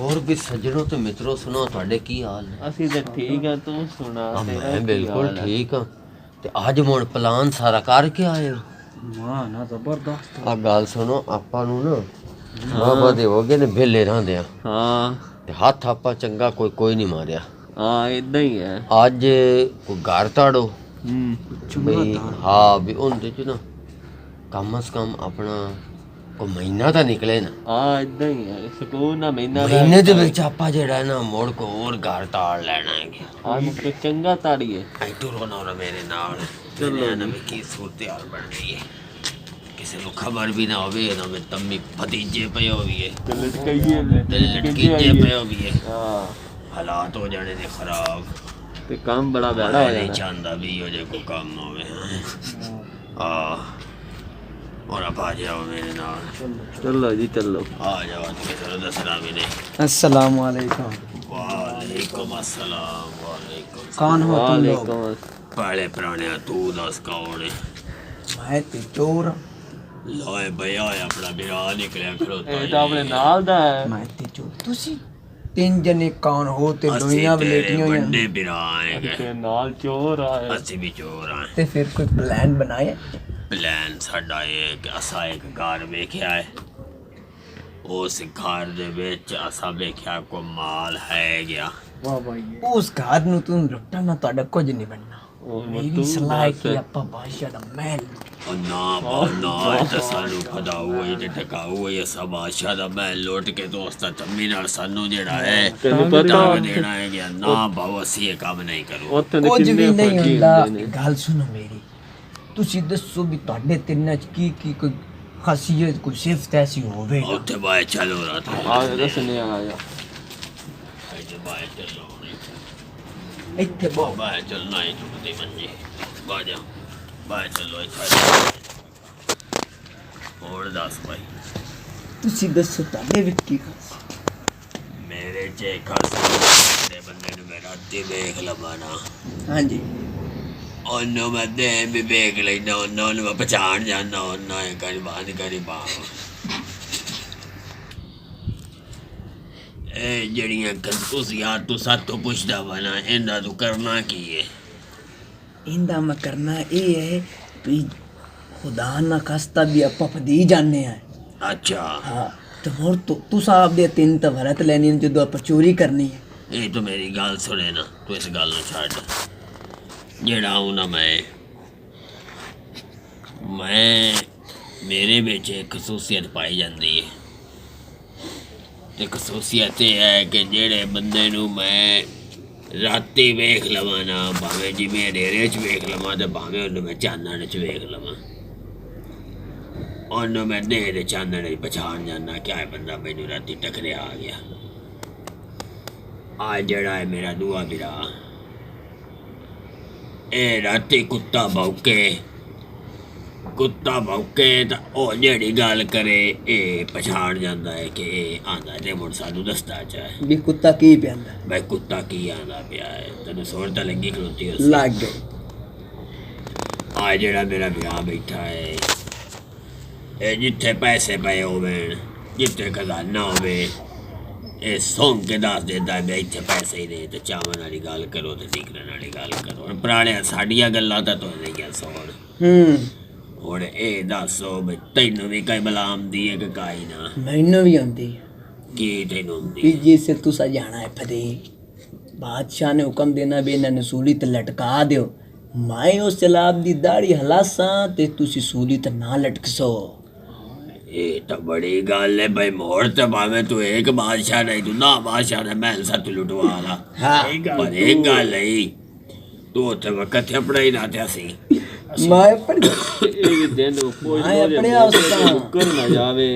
ਹੋਰ ਵੀ ਸੱਜਣੋ ਤੇ ਮਿੱਤਰੋ ਸੁਣੋ, ਤੁਹਾਡੇ ਕੀ ਹਾਲ ਨੇ? ਅਸੀਂ ਤੇ ਠੀਕ ਆ, ਤੂੰ ਸੁਣਾ। ਮੈਂ ਬਿਲਕੁਲ ਠੀਕ ਹਾਂ। ਤੇ ਅੱਜ ਹੁਣ ਪਲਾਨ ਸਾਰਾ ਕਰਕੇ ਆਏ ਹੋ? ਵਾਹ ਨਾ ਜ਼ਬਰਦਸਤ। ਆ ਗੱਲ ਸੁਣੋ, ਆਪਾਂ ਨੂੰ ਨਾ ਬਾਬਾ ਦੇ ਹੋ ਗਏ ਨੇ ਵਿਹਲੇ ਰਹਿੰਦੇ ਆ। ਹਾਂ ਤੇ ਹੱਥ ਆਪਾਂ ਚੰਗਾ ਕੋਈ ਨਹੀਂ ਮਾਰਿਆ। ਹਾਂ, ਇਦਾਂ ਹੀ ਹੈ। ਅੱਜ ਕੋਈ ਘਰ ਤਾੜੋ ਬਈ, ਹਾਂ ਵੀ ਉਹਦੇ ਚ ਨਾ ਕਮ ਸੇ ਕਮ ਆਪਣਾ ਕੋਈ ਮਹੀਨਾ ਤਾਂ ਨਿਕਲੇ ਨਾ। ਹਾਂ ਇਦਾਂ ਹੀ ਹੈ, ਸਕੂਨ ਨਾ ਮਹੀਨੇ ਦੇ ਵਿੱਚ ਆਪਾਂ ਜਿਹੜਾ ਨਾ ਮੁੜ ਕੋ ਹੋਰ ਘਰ ਤਾੜ ਲੈਣਾ ਹੈ। ਅੱਜ ਤੇ ਚੰਗਾ ਤਾੜੀਏ। ਐ ਟੁਰੋ ਨਾ ਮੇਰੇ ਨਾਲ, ਚਲੋ ਨਾ ਕੀ ਸੂਰਤ ਹਾਲ ਬਣ ਗਈ ਹੈ। ਕਿਸੇ ਨੂੰ ਖਬਰ ਵੀ ਨਾ ਹੋਵੇ ਨਾ ਮੈਂ ਤੰਮੀ ਭਤੀਜੇ ਪਏ ਹੋਈਏ ਤੇ ਲਟਕਾਈਏ ਤੇ ਲਟਕੀਜੇ ਪਏ ਹੋਈਏ। ਹਾਂ, ਹਾਲਾਤ ਹੋ ਜਾਣੇ ਨੇ ਖਰਾਬ ਤੇ ਕੰਮ ਬੜਾ ਬੜਾ ਹੋ ਨਹੀਂ ਜਾਣਾ। ਚਾਹੁੰਦਾ ਵੀ ਉਹ ਜੇ ਕੋਈ ਕੰਮ ਹੋਵੇ। और आप आ जाओ मेरे नाल। चलो जी चलो, आ जाओ, किसी को दसना भी नहीं। अस्सलाम वालेकुम। वालेकुम अस्सलाम। वालेकुम। कौन हो तुम लोग? पहले पुराने तू दस कौन है? मैं ते चोर। लोए भैया अपना बिरा निकलिया खड़ोता ਇਹ ਤਾਂ ਆਪਣੇ ਨਾਲ ਦਾ ਹੈ। मैं ते चोर। तुसी तीन जने कौन हो ते लोइयां बलेटियां होइयां बड़े बिरा आएंगे ਤੇ ਨਾਲ ਚੋਰ ਆਏ। ਅਸੀਂ ਵੀ ਚੋਰ ਆਂ। ते फिर कोई प्लान बनाए? ਪਲਾਨ ਸਾਡਾ ਇਹ ਕਿ ਅਸਾਂ ਇੱਕ ਘਰ ਵੇਖਿਆ ਹੈ। ਉਸ ਘਰ ਦੇ ਵਿੱਚ ਅਸਾਂ ਵੇਖਿਆ ਕੋ ਮਾਲ ਹੈ ਗਿਆ। वाह भाई, उस घर नु तुम लुटना ना, ਤੁਹਾਡਾ ਕੁਝ ਨਹੀਂ ਬਣਨਾ। मेरी सलाह है कि ਆਪਾਂ ਬਾਦਸ਼ਾਹ ਦਾ ਮਹਿਲ ਉਹ ਨਾ ਇਹ ਤਾਂ ਸਾਨੂੰ ਖਦਾ ਹੋਈ ਤੇ ਟਕਾ ਹੋਈ ਅਸਾਂ ਬਾਦਸ਼ਾਹ ਦਾ ਮਹਿਲ ਲੁੱਟ ਕੇ ਦੋਸਤਾਂ ਤੰਮੀ ਨਾਲ ਸਾਨੂੰ ਜਿਹੜਾ ਹੈ ਤੈਨੂੰ ਪਤਾ ਦੇਣਾ ਹੈ ਗਿਆ ਨਾ ਬਾਬਾ ਅਸੀਂ ਇਹ ਕੰਮ ਨਹੀਂ ਕਰੂ। ਉੱਥੇ ਦੇ ਕੁਝ ਵੀ ਕਿੰਨੇ ਨਹੀਂ ਫਰਕੀ ਹੁੰਦਾ। ਹੁੰਦੇ ਨੇ। ਗੱਲ ਸੁਣੋ ਮੇਰੀ, ਤੁਸੀਂ ਦੱਸੋ ਵੀ ਤੁਹਾਡੇ ਤਿੰਨਾਂ ਚ ਕੀ ਕੋਈ ਖਾਸੀਅਤ, ਕੋਈ ਸਿਫਤ ਐਸੀ ਹੋਵੇ? ਉੱਥੇ ਬਾਹਰ ਚਲੋ ਰਾਤ ਆ ਦੱਸਨੇ ਆ ਜਾ। ਇੱਥੇ ਬਾਹਰ ਚਲੋ ਇੱਥੇ ਬਹੁਤ ਬਾਹਰ ਚੱਲਣਾ ਹੀ ਚੁੱਕਦੀ ਮੰਜੀ ਬਾਜਾ ਬਾਹਰ ਚਲੋ ਇੱਥੇ। ਹੋਰ ਦੱਸ ਭਾਈ, ਤੁਸੀਂ ਦੱਸੋ ਤੁਹਾਡੇ ਵਿੱਚ ਕੀ ਖਾਸੀਅਤ? ਮੇਰੇ ਚ ਖਾਸ ਦੇ ਬੰਦੇ ਨੂੰ ਮੈਂ ਰਾਤੀ ਵੇਖ ਲਵਾਂ ਨਾ, ਹਾਂਜੀ, ਉਹਨੂੰ ਮੈਂ ਦੇ ਵੀ ਵੇਖ ਲੈਂਦਾ, ਉਹਨਾਂ ਨੂੰ ਮੈਂ ਪਛਾਣ ਜਾਂਦਾ, ਉਹਨਾਂ ਇਹ ਕਰੀ ਬਾਹ ਇਹ ਜਿਹੜੀਆਂ ਤੁਸੀਂ ਤੂੰ ਸਾਤੋਂ ਪੁੱਛਦਾ ਵਾ ਨਾ, ਇਹਨਾਂ ਤੂੰ ਕਰਨਾ ਕੀ ਹੈ? ਇਹਦਾ ਮੈਂ ਕਰਨਾ ਇਹ ਹੈ ਵੀ ਖੁਦਾ ਨਾ ਖਾਸਤਾ ਵੀ ਆਪਾਂ ਫਦੀ ਜਾਂਦੇ ਆ। ਅੱਛਾ, ਹਾਂ, ਤੇ ਹੋਰ ਤੂੰ ਸਾਹਿਬ ਦੇ ਤਿੰਨ ਤਾਂ ਵਰਤ ਲੈਣੀ ਜਦੋਂ ਆਪਾਂ ਚੋਰੀ ਕਰਨੀ ਹੈ। ਇਹ ਤੂੰ ਮੇਰੀ ਗੱਲ ਸੁਣੇ ਨਾ, ਤੂੰ ਇਸ ਗੱਲ ਨੂੰ ਛੱਡ। ਜਿਹੜਾ ਹੂੰ ਨਾ ਮੈਂ ਮੇਰੇ ਵਿੱਚ ਇੱਕ ਖਸੂਸੀਅਤ ਪਾਈ ਜਾਂਦੀ ਹੈ। ਤੇ ਖਸੂਸੀਅਤ ਇਹ ਹੈ ਕਿ ਜਿਹੜੇ ਬੰਦੇ ਨੂੰ ਮੈਂ ਰਾਤੀ ਵੇਖ ਲਵਾਂ ਨਾ, ਭਾਵੇਂ ਜਿਵੇਂ ਹਨੇਰੇ 'ਚ ਵੇਖ ਲਵਾਂ ਤੇ ਭਾਵੇਂ ਉਹਨੂੰ ਮੈਂ ਚਾਨਣ 'ਚ ਵੇਖ ਲਵਾਂ, ਉਹਨੂੰ ਮੈਂ ਨੇਰੇ ਦੇ ਚਾਨਣ 'ਚ ਪਛਾਣ ਜਾਂਦਾ ਕਿ ਇਹ ਬੰਦਾ ਮੈਨੂੰ ਰਾਤੀ ਟਕਰਿਆ ਆ ਗਿਆ। ਆ ਜਿਹੜਾ ਹੈ ਮੇਰਾ ਦੂਆ ਵੀਰਾ, ਇਹ ਰਾਤੀ ਕੁੱਤਾ ਭੌਂਕੇ ਤਾਂ ਉਹ ਜਿਹੜੀ ਗੱਲ ਕਰੇ ਇਹ ਪਛਾਣ ਜਾਂਦਾ ਹੈ ਕਿ ਇਹ ਆਂਦਾ ਤੇ ਹੁਣ ਸਾਨੂੰ ਦੱਸਦਾ ਚਾਹੇ ਵੀ ਕੁੱਤਾ ਕੀ ਪਿਆਂਦਾ। ਬਈ ਕੁੱਤਾ ਕੀ ਆਂਦਾ ਪਿਆ ਹੈ, ਤੈਨੂੰ ਸੁਣ ਤਾਂ ਲੱਗੀ ਖਲੋਤੀ ਉਸ ਲੱਗ ਗਏ। ਆ ਜਿਹੜਾ ਮੇਰਾ ਵਿਆਹ ਬੈਠਾ ਹੈ, ਇਹ ਜਿੱਥੇ ਪੈਸੇ ਪਏ ਹੋਵੇ, ਜਿੱਥੇ ਖਜ਼ਾਨਾ ਹੋਵੇ, ਇਹ ਸੌਂਗ ਕੇ ਦੱਸ ਦਿੰਦਾ ਮੈਂ ਇੱਥੇ ਪੈਸੇ ਹੀ ਨੇ, ਤੇ ਚਾਵਨ ਵਾਲੀ ਗੱਲ ਕਰੋ ਤੇ ਨਿਕਲਣ ਵਾਲੀ ਗੱਲ ਕਰੋ। ਹੁਣ ਪੁਰਾਣੀਆਂ ਸਾਡੀਆਂ ਗੱਲਾਂ ਤਾਂ ਤੋਂ ਨਹੀਂ ਗਿਆ ਸੁਣ। ਹੁਣ ਇਹ ਦੱਸੋ ਵੀ ਤੈਨੂੰ ਵੀ ਕਈ ਬਲਾ ਆਉਂਦੀ ਹੈ ਕਿ ਕਾਈ ਨਾ? ਮੈਨੂੰ ਵੀ ਆਉਂਦੀ ਕੀ ਤੈਨੂੰ ਆਉਂਦੀ ਵੀ ਜਿਸੇ ਤੁਸੀਂ ਜਾਣਾ ਹੈ ਫਦੇ, ਬਾਦਸ਼ਾਹ ਨੇ ਹੁਕਮ ਦੇਣਾ ਵੀ ਇਹਨਾਂ ਨੂੰ ਸੂਲੀ ਤੇ ਲਟਕਾ ਦਿਓ। ਮੈਂ ਉਸ ਸਲਾਬ ਦੀ ਦਾੜੀ ਹਲਾਸਾਂ ਤੇ ਤੁਸੀਂ ਸੂਲੀ ਤੇ ਨਾ ਲਟਕਸੋ। ਇਹ ਤਾਂ ਬੜੀ ਗੱਲ ਹੈ ਬਈ। ਮੋੜ ਤੇ ਭਾਵੇਂ ਤੂੰ ਇੱਕ ਬਾਦਸ਼ਾਹ ਨਹੀਂ, ਤੂੰ ਨਾ ਬਾਦਸ਼ਾਹ ਦਾ ਮਹਿਲ ਸੱਤ ਲੁਟਵਾ ਲਾ। ਪਰ ਇੱਕ ਗੱਲ ਹੈ, ਤੂੰ ਉੱਥੇ ਵਕਤ ਆਪਣਾ ਹੀ ਨਾ ਤੇ ਅਸੀਂ ਮੈਂ ਆਪਣੇ ਇਹ ਦਿਨ ਕੋਈ ਆਪਣੇ ਆਸਤਾ ਕਰ ਨਾ ਜਾਵੇ।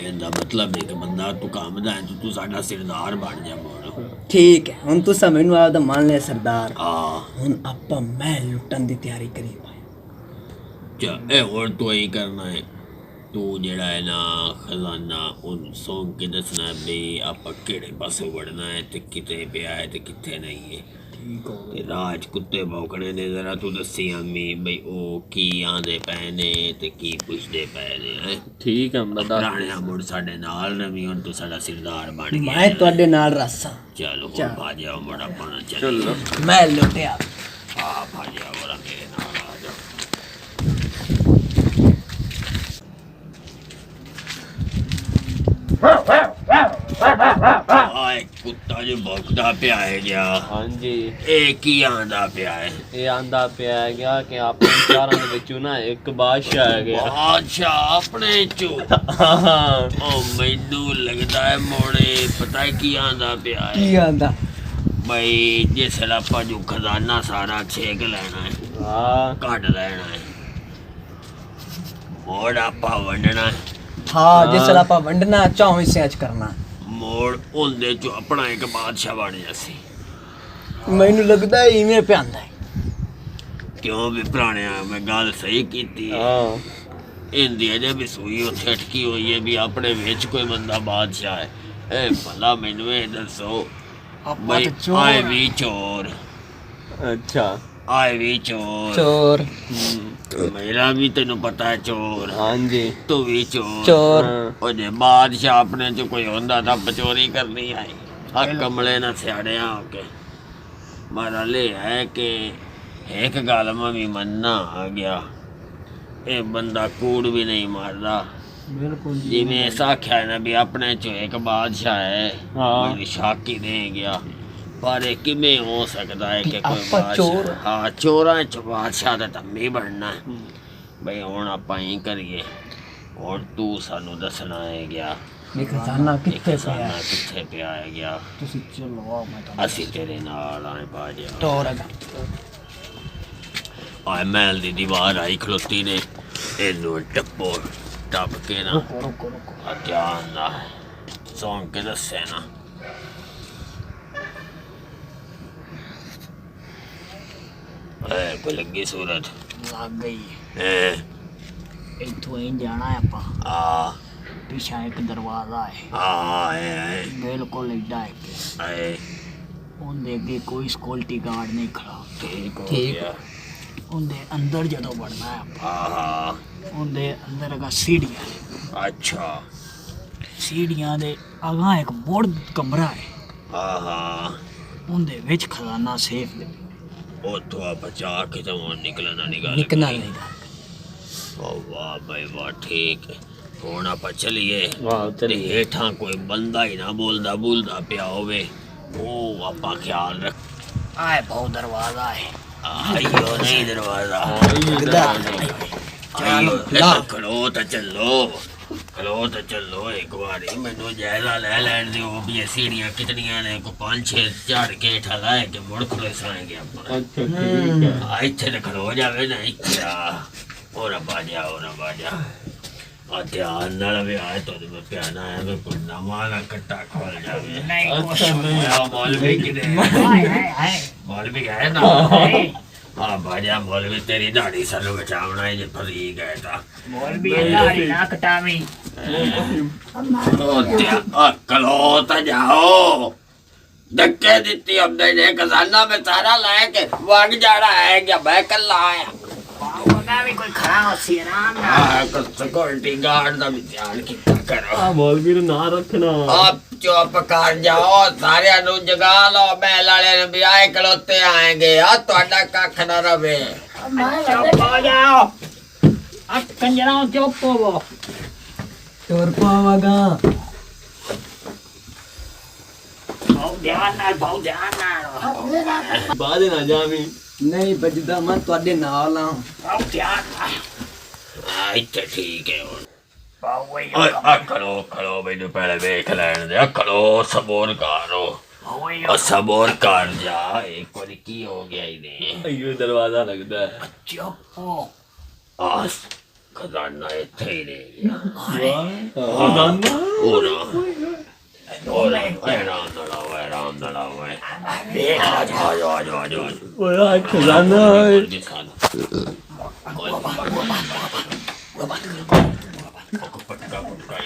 ਇਹਦਾ ਮਤਲਬ ਹੈ ਕਿ ਬੰਦਾ ਤੂੰ ਕੰਮਦਾ ਹੈ, ਤੂੰ ਸਾਡਾ ਸਰਦਾਰ ਬਣ ਜਾ ਮੋੜ। ਠੀਕ ਹੈ, ਹੁਣ ਤੁਸੀਂ ਮੈਨੂੰ ਆਪਦਾ ਮੰਨ ਲਿਆ ਸਰਦਾਰ। ਹਾਂ, ਹੁਣ ਆਪਾਂ ਮਹਿਲ ਲੁੱਟਣ ਦੀ ਤਿਆਰੀ ਕਰੀ ਭਾਈ। ਇਹ ਹੋਰ ਤੂੰ ਹੀ ਕਰਨਾ ਹੈ। ਤੂੰ ਜਿਹੜਾ ਹੈ ਨਾ ਖਜ਼ਾਨਾ ਉਹਨੂੰ ਸੌਂਗ ਕੇ ਦੱਸਣਾ ਵੀ ਆਪਾਂ ਕਿਹੜੇ ਪਾਸੇ ਵੜਨਾ ਹੈ ਤੇ ਕਿਤੇ ਪਿਆ ਹੈ ਤੇ ਕਿੱਥੇ ਨਹੀਂ ਹੈ। ਤੇ ਰਾਜ ਕੁੱਤੇ ਭੌਂਕਣੇ ਨੇ ਜ਼ਰਾ ਤੂੰ ਦੱਸੀ ਅੰਮੀ ਬਈ ਉਹ ਕੀ ਆਂਦੇ ਪਏ ਨੇ ਤੇ ਕੀ ਪੁੱਛਦੇ ਪਏ ਨੇ ਹੈਂ? ਠੀਕ ਹੈ ਬਦਾ ਰਾਣਿਆ ਮੁੜ ਸਾਡੇ ਨਾਲ ਰਵੀ ਹੁਣ ਤੂੰ ਸਾਡਾ ਸਰਦਾਰ ਬਣ ਗਿਆ ਮੈਂ ਤੁਹਾਡੇ ਨਾਲ ਰਸਾਂ ਚਲ ਹੁਣ ਭਾਜਿਆ ਮੁੰਡਾ ਪਾਣਾ ਚੱਲ ਚਲੋ ਮੈਂ ਲੁੱਟਿਆ ਆ ਭਾਜਿਆ ਵਰਾ ਮੇਰੇ ਨਾਲ ਆ ਜਾ ਆਏ ਕੁੱਤਾ ਜੋ ਭੌਂਕਦਾ ਪਿਆ ਹੈ ਗਿਆ ਹਾਂਜੀ ਇਹ ਕੀ ਆਂਦਾ ਪਿਆ ਹੈ ਇਹ ਆਂਦਾ ਪਿਆ ਗਿਆ ਕਿ ਆਪਣੇ ਚਾਰਾਂ ਦੇ ਵਿੱਚੋਂ ਨਾ ਇੱਕ ਬਾਦਸ਼ਾਹ ਹੈ ਗਿਆ ਬਾਦਸ਼ਾਹ ਆਪਣੇ ਚੋ ਹਾਂ ਉਹ ਮੈਨੂੰ ਲੱਗਦਾ ਹੈ ਮੋੜੇ ਪਤਾ ਕੀ ਆਂਦਾ ਪਿਆ ਹੈ ਕੀ ਆਂਦਾ ਬਈ ਜਿਸ ਆਪਾਂ ਜੋ ਖਜ਼ਾਨਾ ਸਾਰਾ ਛੇਕ ਲੈਣਾ ਹੈ ਹਾਂ ਕੱਢ ਲੈਣਾ ਹੈ ਮੋੜ ਆਪਾਂ ਵੰਡਣਾ ਹੈ ਹਾਂ ਜਿਸ ਵੇਲੇ ਆਪਾਂ ਵੰਡਣਾ ਚੌਂ ਹਿੱਸਿਆਂ ਚ ਕਰਨਾ ਮੋੜ ਉਹਦੇ ਚੋਂ ਆਪਣਾ ਇੱਕ ਬਾਦਸ਼ਾਹ ਬਣ ਜਾਸੀ ਮੈਨੂੰ ਲੱਗਦਾ ਇਵੇਂ ਪਿਆਂਦਾ ਹੈ ਕਿਉਂ ਵੀ ਪੁਰਾਣਿਆ ਮੈਂ ਗੱਲ ਸਹੀ ਕੀਤੀ ਹੈ ਹਾਂ ਇੰਦੀ ਅਜੇ ਵੀ ਸੂਈ ਉੱਥੇ ਅਟਕੀ ਹੋਈ ਹੈ ਵੀ ਆਪਣੇ ਵਿੱਚ ਕੋਈ ਬੰਦਾ ਬਾਦਸ਼ਾਹ ਹੈ ਇਹ ਭਲਾ ਮੈਨੂੰ ਇਹ ਦੱਸੋ ਆਪਾਂ ਬਈ ਤਾਂ ਚੋਰ ਆਏ ਹਾਂ। ਵੀ ਚੋਰ ਅੱਛਾ ਆਏ ਵੀ ਚੋਰ ਚੋਰ ਮੇਰਾ ਵੀ ਤੈਨੂੰ ਪਤਾ ਹੈ ਚੋਰ ਹਾਂਜੀ ਤੂੰ ਵੀ ਚੋਰ ਚੋਰ ਹਾਂ। ਉਹ ਜੇ ਬਾਦਸ਼ਾਹ ਆਪਣੇ ਚ ਕੋਈ ਹੁੰਦਾ ਤਾਂ ਚੋਰੀ ਕਰਨੀ ਆਈ ਆ ਕਮਲੇ ਨਾ ਸਿਆੜਿਆ ਹੋ ਕੇ ਮਾਰਾ ਲੈ ਹੈ ਕਿ ਇੱਕ ਗੱਲ ਮੈਂ ਵੀ ਮੰਨਣਾ ਆ ਗਿਆ ਇਹ ਬੰਦਾ ਕੂੜ ਵੀ ਨਹੀਂ ਮਾਰਦਾ ਬਿਲਕੁਲ ਜਿਵੇਂ ਸਾਖਿਆ ਹੈ ਨਾ ਵੀ ਆਪਣੇ ਚ ਇੱਕ ਬਾਦਸ਼ਾਹ ਹੈ ਹਾਂ। ਮੇਰੀ ਸ਼ਾਕੀ ਨਹੀਂ ਗਿਆ ਪਰ ਇਹ ਕਿਵੇਂ ਹੋ ਸਕਦਾ ਹੈ ਕਿ ਕੋਈ ਆਪਾਂ ਚੋਰ ਬਾਦਸ਼ਾਹ ਹਾਂ ਚੋਰਾਂ ਚ ਬਾਦਸ਼ਾਹ ਦਾ ਧੰਮੀ ਬਣਨਾ ਬਈ ਹੁਣ ਆਪਾਂ ਹੀ ਕਰੀਏ ਹੁਣ ਤੂੰ ਸਾਨੂੰ ਦੱਸਣਾ ਹੈ ਗਿਆ ਇਹ ਖਜ਼ਾਨਾ ਇਹ ਕਿੱਥੇ ਪਿਆ ਖਜ਼ਾਨਾ ਹੈ? ਕਿੱਥੇ ਪਿਆ ਹੈ ਗਿਆ ਤੁਸੀਂ ਚਲੋ ਮੈਂ ਤੁਹਾਨੂੰ ਅਸੀਂ ਤੇਰੇ ਨਾਲ ਆਏ ਬਾਜਿਆ ਟੋਰ ਹੈਗਾ ਆਏ ਮਹਿਲ ਦੀ ਦੀਵਾਰ ਆਈ ਖਲੋਤੀ ਨੇ ਇਹਨੂੰ ਟੱਪੋ ਟੱਪ ਕੇ ਨਾ ਰੁਕੋ ਆ ਧਿਆਨ ਨਾਲ ਸੌਂ ਕੇ ਦੱਸੇ ਨਾ ਕੋਈ ਲੱਗੀ ਸੂਰਤ ਲੱਗ ਗਈ ਹੈ ਇੱਥੋਂ ਹੀ ਜਾਣਾ ਹੈ ਆਪਾਂ ਆ ਪਿੱਛਾ ਇੱਕ ਦਰਵਾਜ਼ਾ ਹੈ ਆਏ ਬਿਲਕੁਲ ਏਡਾ ਹੈ ਆਏ ਉਹਦੇ ਅੱਗੇ ਕੋਈ ਸਿਕਿਉਰਿਟੀ ਗਾਰਡ ਨਹੀਂ ਖੜਾ ਠੀਕ ਹੋ ਠੀਕ। ਗਿਆ ਉਹਦੇ ਅੰਦਰ ਜਦੋਂ ਵੜਨਾ ਹੈ ਆਪਾਂ ਆਹਾ ਉਹਦੇ ਅੰਦਰ ਹੈਗਾ ਸੀੜੀਆਂ ਅੱਛਾ ਸੀੜੀਆਂ ਦੇ ਅਗਾਂਹ ਇੱਕ ਬੋੜ ਕਮਰਾ ਹੈ ਆਹਾ ਉਹਦੇ ਵਿੱਚ ਖਜ਼ਾਨਾ ਸੇਫ ਦੇ ਉੱਥੋਂ ਆ ਬਚਾ ਕੇ ਤਾਂ ਹੁਣ ਨਿਕਲਣਾ ਨਹੀਂ ਗੱਲ ਨਿਕਲਣਾ ਨਹੀਂ ਓ ਵਾਹ ਬਈ ਵਾਹ ਠੀਕ ਹੈ ਹੁਣ ਆਪਾਂ ਚਲੀਏ ਵਾਹ ਤੇ ਚਲੀ ਹੇਠਾਂ ਕੋਈ ਬੰਦਾ ਹੀ ਨਾ ਬੋਲਦਾ ਪਿਆ ਹੋਵੇ ਉਹ ਆਪਾਂ ਖਿਆਲ ਰੱਖ ਆਏ ਬਹੁਤ ਦਰਵਾਜ਼ਾ ਹੈ ਆਇਓ ਨਹੀਂ ਦਰਵਾਜ਼ਾ ਚਲੋ ਖਲੋ ਤਾਂ ਚੱਲੋ ਇੱਕ ਵਾਰੀ ਮੈਨੂੰ ਜਾਇਜ਼ਾ ਲੈ ਲੈਣ ਦਿਓ ਵੀ ਇਹ ਸੀੜੀਆਂ ਕਿਤਨੀਆਂ ਨੇ ਕੋ 5-6 ਝਾੜ ਕੇ ਹੇਠਾਂ ਲਾਏ ਕਿ ਮੁੜ ਖਲੋ ਸਾਂਗੇ ਆਪਾਂ ਅੱਛਾ ਠੀਕ ਹੈ ਆ ਇੱਥੇ ਤਾਂ ਖਲੋ ਜਾਵੇ ਨਾ ਇੱਥੇ ਆ ਹੋਰ ਬਾਜਾ ਆ ਧਿਆਨ ਨਾਲ ਵੀ ਆਏ ਤਾਂ ਮੈਂ ਪਿਆਨਾ ਹੈ ਮੈਂ ਕੋਈ ਨਵਾਂ ਨਾ ਕੱਟਾ ਖੋਲ ਜਾਵੇ ਨਹੀਂ ਕੁਛ ਆ ਮੌਲਵੀ ਕਿਤੇ ਹਾਏ ਮੌਲਵੀ ਗਏ ਨਾ ਆ ਬਾਜਾ ਮੌਲਵੀ ਤੇਰੀ ਦਾੜੀ ਸਾਨੂੰ ਬਚਾਉਣਾ ਹੈ ਜੇ ਫਰੀ ਗਏ ਤਾਂ ਮੌਲਵੀ ਦਾੜੀ ਨਾ ਕਟਾਵੀਂ ਕਲੋ ਤਾਂ ਜਾਓ ਧੱਕੇ ਦਿੱਤੀ ਅਬਦੇ ਨੇ ਖਜ਼ਾਨਾ ਮੈਂ ਸਾਰਾ ਲੈ ਕੇ ਵਗ ਜਾਣਾ ਹੈ ਕਿ ਮੈਂ ਕੱਲਾ ਆਇਆ ਉਹਦਾ ਵੀ ਕੋਈ ਖੜਾ ਹੋ ਸੀ ਆਰਾਮ ਨਾਲ ਸਿਕਿਉਰਿਟੀ ਗਾਰਡ ਦਾ ਵੀ ਧਿਆਨ ਕੀਤਾ ਕਰੋ ਆ ਮੌਲਵੀ ਨੂੰ ਨਾ ਰੱਖਣਾ ਆਪ ਚੁੱਪ ਕਰ ਜਾਓ ਸਾਰਿਆਂ ਨੂੰ ਜਗਾ ਲਓ ਮਹਿਲ ਵਾਲੇ ਨੇ ਵੀ ਆਏ ਖਲੋਤੇ ਆਏਗੇ ਆ ਤੁਹਾਡਾ ਕੱਖ ਨਾ ਰਵੇ ਚੁੱਪ ਹੋ ਜਾਓ ਅੱਠ ਕੰਜਰਾਂ ਚੁੱਪ ਹੋਵੋ ਤੁਰ ਪਾਵਾਂਗਾ ਬਹੁਤ ਧਿਆਨ ਨਾਲ ਬਾਅਦ ਨਾ ਜਾਵੀਂ ਨਹੀਂ ਵੱਜਦਾ ਮੈਂ ਤੁਹਾਡੇ ਨਾਲ ਆ ਬਹੁਤ ਧਿਆਨ ਨਾਲ ਇੱਥੇ ਠੀਕ ਹੈ ਹੁਣ ਬਾਵੇ ਓਏ ਖਲੋ ਮੈਨੂੰ ਪਹਿਲੇ ਵੇਖ ਲੈਣ ਦੇ ਖਲੋ ਸਬਰ ਕਰੋ ਸਬਰ ਕਰ ਜਾ ਇੱਕ ਵਾਰੀ ਕੀ ਹੋ ਗਿਆ ਇਹਨੇ ਅਯੋ ਦਰਵਾਜ਼ਾ ਲੱਗਦਾ ਹੈ ਚੁੱਪ ਆਸ ਖਜ਼ਾਨਾ ਇੱਥੇ ਹੀ ਰਹਿ ਗਿਆ ਖਜ਼ਾਨਾ ਹੋਰ ਆਰਾਮ ਨਾਲ ਆਓ ਆ ਜਾ ਓਏ ਆ ਖਜ਼ਾਨਾ ਹੈ ਪਟਕਾ ਹੀ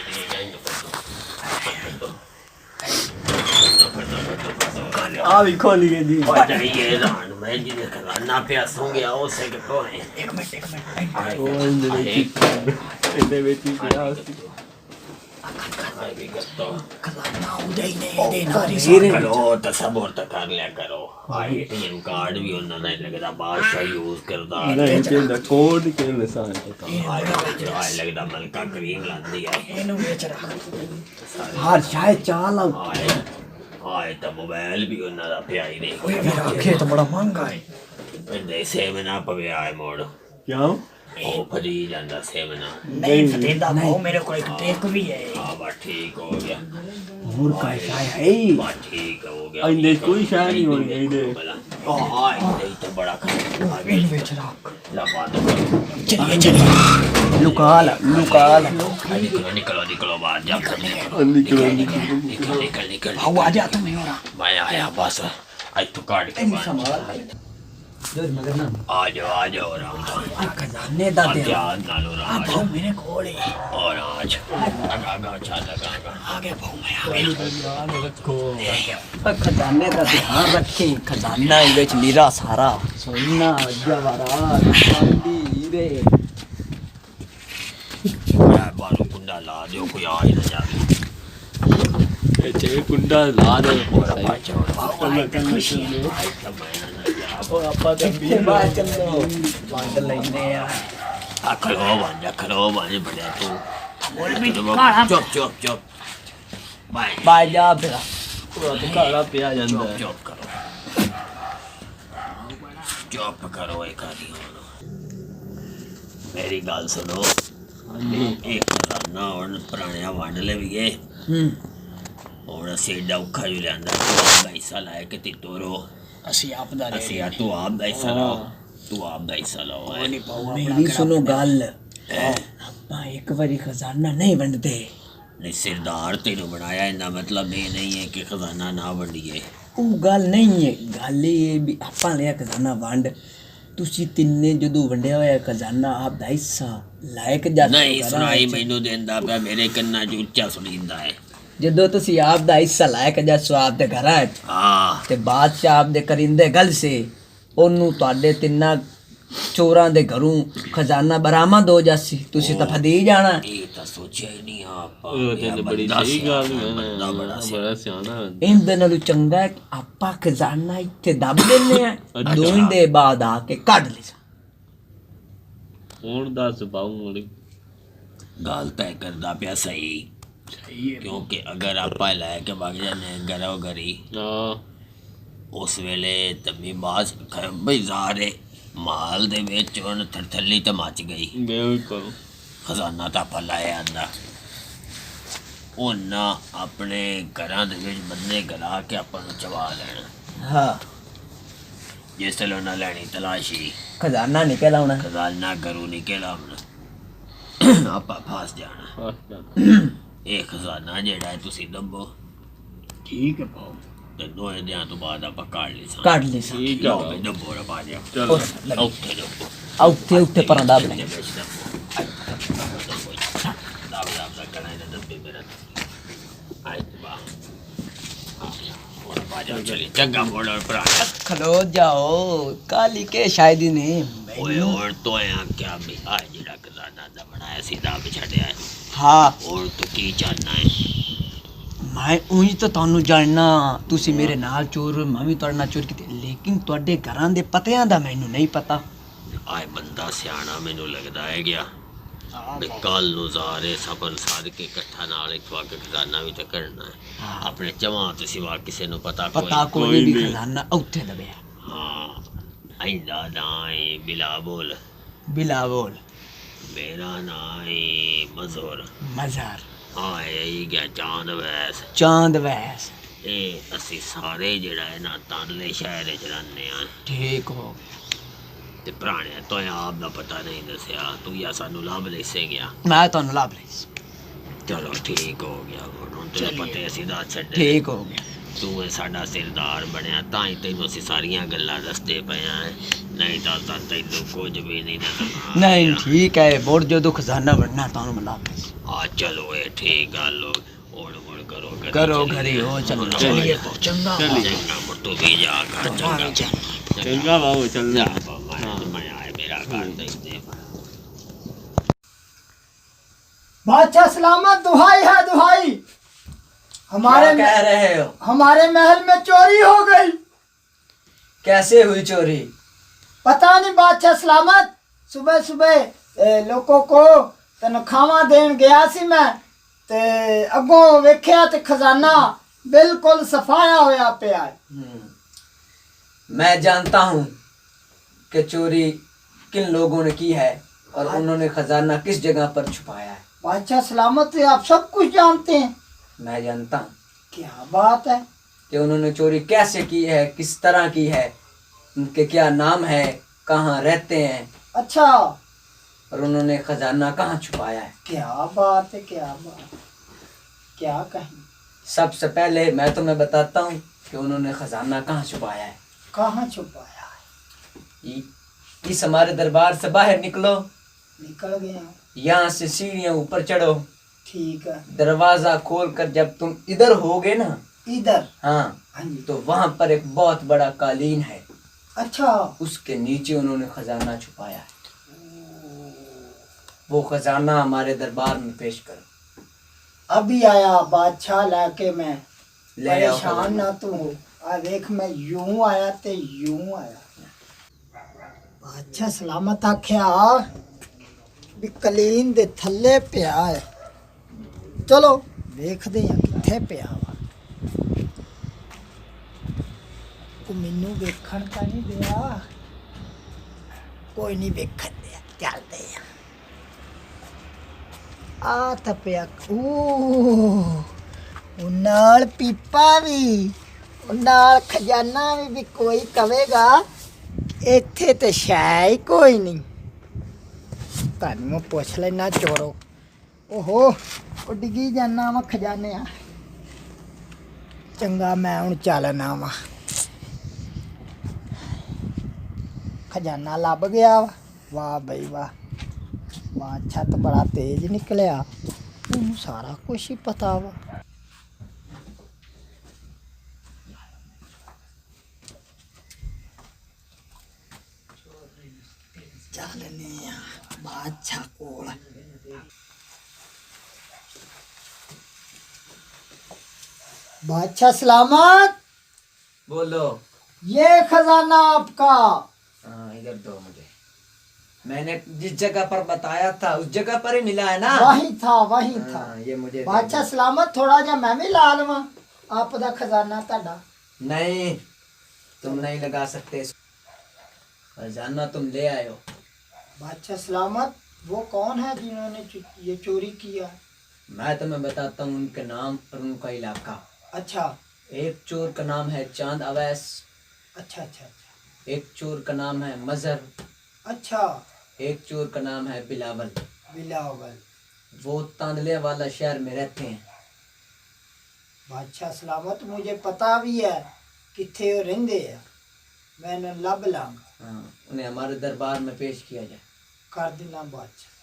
ਨਹੀਂ ਆ ਵੀ ਖੋਲ ਗਏ ਜੀ ਉਹ ਜਾਈਏ ਰਾਣ ਮੈਂ ਜਿਹਦੇ ਖਜ਼ਾਨਾ ਪਿਆ ਸੌਂ ਗਿਆ ਉਸੇ ਕਿਤੋਂ ਹੈ ਇੱਕ ਮਿੰਟ ਉਹ ਇਹਦੇ ਵਿੱਚ ਹੀ ਪਿਆ ਸੀ। ਆਏ ਵੀ ਕਰਤਾ ਖਜ਼ਾਨਾ ਉਹਦਾ ਹੀ ਨਹੀਂ ਦੇ ਨਾਰੀ ਕਰੋ ਤਸਬਰ ਤਾਂ ਕਰ ਲਿਆ ਕਰੋ ਆਏ ਟੀਐਮ ਕਾਰਡ ਵੀ ਉਹਨਾਂ ਦਾ ਹੀ ਲੱਗਦਾ ਬਾਦਸ਼ਾਹ ਯੂਜ਼ ਕਰਦਾ ਨਹੀਂ ਕਹਿੰਦਾ ਕੋਡ ਕੇ ਨਿਸ਼ਾਨ ਪਤਾ ਆਏ ਲੱਗਦਾ ਮਲਕਾ ਕਰੀਮ ਲਾਂਦੀ ਹੈ ਇਹਨੂੰ ਵੇਚ ਰੱਖ ਹਰ ਸ਼ਾਇਦ ਚਾਲ ਆ ਆਏ ਤਾਂ ਮੋਬਾਈਲ ਵੀ ਉਹਨਾਂ ਦਾ ਪਿਆ ਹੀ ਨਹੀਂ ਓਏ ਵੀ ਰੱਖੇ ਤਾਂ ਬੜਾ ਮਹਿੰਗਾ ਹੈ ਇਹਦੇ ਸੇਵਨਾ ਪਵੇ ਆਏ ਮੋੜ ਕਿਉਂ ਉਹ ਫਰੀ ਜਾਂਦਾ ਸੇਵਨਾ ਨਹੀਂ ਫਤਿਹਦਾ ਭਾਉ ਮੇਰੇ ਕੋਲ ਇੱਕ ਟੇਕ ਵੀ ਹੈ ਹਾਂ ਬਸ ਠੀਕ ਹੋ ਗਿਆ ਹੋਰ ਕਾ ਸ਼ਾਇ ਹੈ ਬਸ ਠੀਕ ਹੋ ਗਿਆ ਇਹਦੇ ਕੋਈ ਸ਼ਾਇ ਨਹੀਂ ਹੋਣੀ ਇਹਦੇ ਆਏ ਨਹੀਂ ਤਾਂ ਬੜਾ ਖਤਰਾ ਇਹਨੂੰ ਵੇਚ ਰੱਖ ਲਪਾ ਦੋ ਚਲਿਏ ਲੁਕਾ ਲਾ ਨਿਕਲੋ ਬਾਹਰ ਜਾ ਨਿਕਲ ਭਾਉ ਆ ਜਾ ਤੂੰ ਮੇਰਾ ਮੈਂ ਆਇਆ ਬਸ ਅੱਜ ਤੂੰ ਕਾਟ ਕੇ ਬਾਹਰ ਦਰ ਮਗਰ ਨਾ ਆ ਜਾਓ ਰਾਮ ਆ ਖਜ਼ਾਨੇ ਦਾ ਦੇ ਧਿਆਨ ਨਾਲ ਆ ਰਾਮ ਭਾਉ ਮੇਰੇ ਕੋਲ ਹੈ और आज आगा चल आगा आगे भाऊ मैं आगे ਧਿਆਨ ਰੱਖੋ खजाने का ध्यान रखें खजाना विच नीरा सारा सोना जवाहरात चांदी हीरे बारू कुंडा ला दो कोई आ ही ना जाए ਇਹ ਚੇ ਕੁੰਡਾ ਲਾ ਦੇ ਉਹ ਆਪਾਂ ਤਾਂ ये बात चलो बांध लेने यार खलो बन बढ़िया तू चुप बाय बाय जा फिर ਪੂਰਾ ਤੇ ਕਾਲਾ ਪਿਆ ਜਾਂਦਾ ਹੈ। चुप करो एक आदमी मेरी गल सुनो एक खजाना और पुराने वंड ले भी गए और ਅਸੀਂ ਏਡਾ ਔਖਾ ਜੋ ਲਿਆਂਦਾ ਤੂੰ ਹਿੱਸਾ ਲਾਇਆ ਕਿ ਤੀ ਤੋਰੋ ਅਸੀਂ ਆਪ ਦਾ ਅਸੀਂ ਆ ਤੂੰ ਆਪ ਦਾ ਹਿੱਸਾ ਲਾਓ ਤੂੰ ਆਪ ਦਾ ਹਿੱਸਾ ਲਾਓ मेरी सुनो गल ਆਪਾਂ ਇੱਕ ਵਾਰੀ ਖਜ਼ਾਨਾ ਨਹੀਂ ਵੰਡਦੇ ਨਹੀਂ ਸਰਦਾਰ ਤੈਨੂੰ ਬਣਾਇਆ ਇਹਦਾ ਮਤਲਬ ਇਹ ਨਹੀਂ ਹੈ ਕਿ ਖਜ਼ਾਨਾ ਨਾ ਵੰਡੀਏ ਉਹ ਗੱਲ ਨਹੀਂ ਹੈ ਗੱਲ ਇਹ ਵੀ ਆਪਾਂ ਲਿਆ ਖਜ਼ਾਨਾ ਵੰਡ ਤੁਸੀਂ ਤਿੰਨੇ ਜਦੋਂ ਵੰਡਿਆ ਹੋਇਆ ਖਜ਼ਾਨਾ ਆਪ ਦਾ ਹਿੱਸਾ ਲਾਇਕ ਜਾ ਨਹੀਂ ਸੁਣਾਈ ਮੈਨੂੰ ਦਿੰਦਾ ਪਿਆ ਮੇਰੇ ਕੰਨਾਂ 'ਚ ਉੱਚਾ ਸੁਣੀਂਦਾ ਹੈ ਜਦੋਂ ਤੁਸੀਂ ਆਪ ਦਾ ਹਿੱਸਾ ਲਾਇਕ ਜਾ ਸਵਾਬ ਦੇ ਘਰਾਂ 'ਚ ਹਾਂ ਤੇ ਬਾਦਸ਼ਾਹ ਆਪ ਦੇ ਕਰਿੰਦੇ ਗੱਲ ਸੇ ਉਹਨੂੰ ਤੁਹਾਡੇ ਤਿੰਨਾਂ ਚੋਰਾਂ ਦੇ ਘਰੋਂ ਖਜ਼ਾਨਾ ਬਰਾਮਦ ਹੋ ਜਾਸੀ ਤੁਸੀਂ ਤਾਂ ਫਦੀ ਜਾਣਾ ਇਹ ਤਾਂ ਸੋਚਿਆ ਹੀ ਨਹੀਂ ਆਪਾਂ ਉਹ ਤੇ ਬੜੀ ਸਹੀ ਗੱਲ ਹੈ ਬੜਾ ਸਿਆਣਾ ਇਹਦੇ ਨਾਲੋਂ ਚੰਗਾ ਹੈ ਕਿ ਆਪਾਂ ਖਜ਼ਾਨਾ ਇੱਥੇ ਦੱਬ ਦਿੰਨੇ ਆ ਦੋਵੇਂ ਦੇ ਬਾਅਦ ਆ ਕੇ ਕੱਢ ਲੈ ਹੁਣ ਦੱਸ ਪਾਉਂ ਮੋੜੀ ਗੱਲ ਤੈਅ ਕਰਦਾ ਪਿਆ ਸਹੀ ਕਿਉਂਕਿ ਅਗਰ ਆਪਾਂ ਲੈ ਕੇ ਵਗ ਜਾਂਦੇ ਘਰੋਂ ਘਰੀ ਹਾਂ ਉਸ ਵੇਲੇ ਤਮੀ ਬਾਜ਼ ਬਈ ਜ਼ਾਰੇ ਮਾਲ ਦੇ ਵਿੱਚ ਹੁਣ ਥਰਥੱਲੀ ਤਾਂ ਮੱਚ ਗਈ ਬਿਲਕੁਲ ਖਜ਼ਾਨਾ ਤਾਂ ਆਪਾਂ ਲਾਇਆ ਆਂਦਾ ਉਹਨਾਂ ਆਪਣੇ ਘਰਾਂ ਦੇ ਵਿੱਚ ਬੰਦੇ ਗਲਾ ਕੇ ਆਪਾਂ ਨੂੰ ਚਵਾ ਲੈਣਾ ਹਾਂ ਜਿਸ ਵੇਲੇ ਉਹਨਾਂ ਲੈਣੀ ਤਲਾਸ਼ੀ ਖਜ਼ਾਨਾ ਨਿਕਲ ਆਉਣਾ ਖਜ਼ਾਨਾ ਘਰੋਂ ਨਿਕਲ ਆਉਣਾ ਆਪਾਂ ਫਸ ਜਾਣਾ ਇਹ ਖਜ਼ਾਨਾ ਜਿਹੜਾ ਹੈ ਤੁਸੀਂ ਦੱਬੋ ਠੀਕ ਹੈ ਭਾਉ ਤੇ ਦੋਏ ਦਿਨਾਂ ਤੋਂ ਬਾਅਦ ਆਪਾਂ ਕੱਢ ਲਈ ਸਾਂ ਕੱਢ ਲੈ ਠੀਕ ਆ ਲਓ ਦੱਬੋ ਰ ਪਾ ਜਾ ਚਲੋ ਉੱਥੇ ਦੱਬੋ ਉੱਥੇ ਉੱਥੇ ਪਰਾਂ ਦੱਬ ਲੈ ਵਿੱਚ ਦੱਬੋ ਦੱਬ ਦਾ ਕਣਾ ਇਹਦਾ ਦੱਬੇ ਮੇਰਾ ਆਇਤ ਬਾ ਹੋਰ ਪਾ ਜਾ ਚਲੀ ਚੰਗਾ ਮੋੜ ਭਰਾ ਖਲੋ ਜਾਓ ਕਾਲੀ ਕੇ ਸ਼ਾਇਦ ਹੀ ਨਹੀਂ ਓਏ ਹੋਰ ਤੋਂ ਆ ਕਿਆ ਵੀ ਆ ਜਿਹੜਾ ਖਜ਼ਾਨਾ ਦਾ ਬਣਾਇਆ ਸੀ ਦਾ ਛੱਡਿਆ ਹੈ ਹਾਂ ਹੋਰ ਤੂੰ ਕੀ ਚਾਹਨਾ ਹੈ ਮੈਂ ਉਹੀ ਤਾਂ ਤੁਹਾਨੂੰ ਜਾਣਨਾ ਤੁਸੀਂ ਮੇਰੇ ਨਾਲ ਚੋਰ ਮੈਂ ਵੀ ਤੁਹਾਡੇ ਨਾਲ ਚੋਰ ਕੀਤੇ ਲੇਕਿਨ ਤੁਹਾਡੇ ਘਰਾਂ ਦੇ ਪਤਿਆਂ ਦਾ ਮੈਨੂੰ ਨਹੀਂ ਪਤਾ ਆਏ ਬੰਦਾ ਸਿਆਣਾ ਮੈਨੂੰ ਲੱਗਦਾ ਹੈ ਗਿਆ ਵੀ ਕੱਲ ਨੂੰ ਜ਼ਾਰੇ ਸਬਰ ਸਾਧ ਕੇ ਇਕੱਠਾ ਨਾਲ ਇੱਕ ਵਾਕ ਖਜ਼ਾਨਾ ਵੀ ਤਾਂ ਕਰਨਾ ਹੈ ਆਪਣੇ ਚਵਾਂ ਤੋਂ ਸਿਵਾ ਕਿਸੇ ਨੂੰ ਪਤਾ ਪਤਾ ਕੋਈ ਵੀ ਖਜ਼ਾਨਾ ਉੱਥੇ ਦਬਿਆ ਹਾਂ ਆਇਂਦਾ ਨਾਏ ਬਿਲਾ ਬੋਲ ਬਿਲਾਵਲ ਮੇਰਾ ਨਾਏ ਮਜ਼ੂਰ ਮਜ਼ਾਰ ਹਾਂ ਇਹ ਗਿਆ ਚਾਂਦ ਵੈਸ ਚਾਂਦ ਵੈਸ ਇਹ ਅਸੀਂ ਸਾਰੇ ਜਿਹੜਾ ਹੈ ਨਾ ਤਾਂਲੇ ਸ਼ਹਿਰ ਵਿੱਚ ਰਹਿੰਦੇ ਹਾਂ ਠੀਕ ਹੋ ਤੇ ਪੁਰਾਣੇ ਤੋਂ ਆਪ ਦਾ ਪਤਾ ਨਹੀਂ ਦੱਸਿਆ ਤੂੰ ਜਾਂ ਸਾਨੂੰ ਲੱਭ ਲੈਸੇ ਗਿਆ ਮੈਂ ਤੁਹਾਨੂੰ ਲੱਭ ਲਈ ਚਲੋ ਠੀਕ ਹੋ ਗਿਆ ਹੁਣ ਤੇਰੇ ਪਤੇ ਅਸੀਂ ਦਾ ਛੱਡੇ ਠੀਕ ਹੋ ਗਿਆ ਤੂੰ ਇਹ ਸਾਡਾ ਸਰਦਾਰ ਬਣਿਆ ਤਾਂ ਹੀ ਤੈਨੂੰ ਅਸੀਂ ਸਾਰੀਆਂ ਗੱਲਾਂ ਦੱਸਦੇ ਪਏ ਆ ਨਹੀਂ ਤਾਂ ਤੈਨੂੰ ਕੁਝ ਵੀ ਨਹੀਂ ਦੱਸਣਾ ਨਹੀਂ ਠੀਕ ਹੈ ਬੋੜ ਜਦੋਂ ਖਜ਼ਾਨਾ ਬਣਨਾ ਤੁਹਾਨੂੰ ਮੈਂ ਲੱਭ ਲਈ ਆ ਚਲੋ ਇਹ ਠੀਕ ਗੱਲ ਹੁਣ کرو گھری ہو چلو چلیے تو چنگا چلیے تو بھی جا کر چنگا بابو چل جا میں آئے میرا گھر دیکھ دے بادشاہ سلامت دہائی ہے دہائی کیا کہہ رہے ہو؟ ہمارے محل میں چوری ہو گئی کیسے ہوئی چوری؟ پتہ نہیں بادشاہ سلامت صبح صبح لوگوں کو تنخواہ دین گیا سی میں تے اگوں ویکھیا تے خزانہ بالکل صفایا ہویا پیا ہے میں جانتا ہوں کہ چوری کن لوگوں نے کی ہے اور انہوں نے خزانہ کس جگہ پر چھپایا ہے۔ بادشاہ سلامت آپ سب کچھ جانتے ہیں۔ میں جانتا ہوں کیا بات ہے؟ کہ انہوں نے چوری کیسے کی ہے، کس طرح کی ہے، ان کے کیا نام ہے، کہاں رہتے ہیں، اچھا اور انہوں نے خزانہ کہاں چھپایا ہے۔ کیا بات ہے، کیا بات، کیا کہیں۔ سب سے پہلے میں تمہیں بتاتا ہوں کہ انہوں نے خزانہ کہاں چھپایا ہے۔ کہاں چھپایا ہے؟ اس ہمارے دربار سے باہر نکلو، نکل گیا، یہاں سے سیڑھیاں اوپر چڑھو، ٹھیک ہے، دروازہ کھول کر جب تم ادھر ہوگے نا، ادھر، ہاں ہاں جی، تو وہاں پر ایک بہت بڑا قالین ہے، اچھا، اس کے نیچے انہوں نے خزانہ چھپایا ہے۔ وہ خزانہ ہمارے دربار میں پیش کرو۔ ابھی آیا بادشاہ علاقے میں، لے آؤ پریشان خزانہ۔ نہ تو ہو، دیکھ میں یوں آیا تے یوں آیا۔ بادشاہ سلامت آکھیا بھی کلین دے تھلے پیا ہے، چلو دیکھ دے کتھے پیا وا۔ تو مینوں ویکھن تا نہیں دیا، کوئی نہیں ویکھن دیا، چلتے ہیں۔ آ تا پیا، نال پیپا بھی، نال خزانہ بھی کوئی کہے گا ایتھے تے شے ہی کوئی نہیں۔ تانوں پوچھ لینا چورو، اوہو او ڈگی جانا وا خزانے آ، چنگا میں ہن چلنا وا۔ خزانہ لب گیا، واہ بھائی واہ، بادشاہ تو بڑا تیز نکلیا، انہوں سارا کچھ ہی پتا وا۔ چلنے بادشاہ کول۔ بادشاہ سلامت، بولو۔ یہ خزانہ آپ کا؟ ہاں ادھر دو مجھے، میں نے جس جگہ پر بتایا تھا اس جگہ پر ہی ملا ہے نا؟ وہی تھا، وہی تھا۔ ہاں، یہ مجھے بادشاہ سلامت تھوڑا جا میں بھی لا لواں آپ دا خزانہ تہاڈا؟ نہیں، تم نہیں لگا سکتے، خزانہ تم لے آئے ہو۔ بادشاہ سلامت وہ کون ہے جنہوں نے یہ چوری کیا؟ میں تمہیں بتاتا ہوں ان کے نام اور ان کا علاقہ۔ اچھا ایک چور کا نام ہے چاند اویس، اچھا اچھا اچھا ایک چور کا نام ہے مظہر، اچھا، ایک چور کا نام ہے بلاول۔ بلاول۔ وہ تاندلے والا شہر میں رہتے ہیں۔ بادشاہ سلامت مجھے پتا بھی ہے کتھے وہ رہندے ہیں، میں انہیں لب لاں گا، ہاں، انہیں ہمارے دربار میں پیش کیا جائے۔ کر دینا بادشاہ۔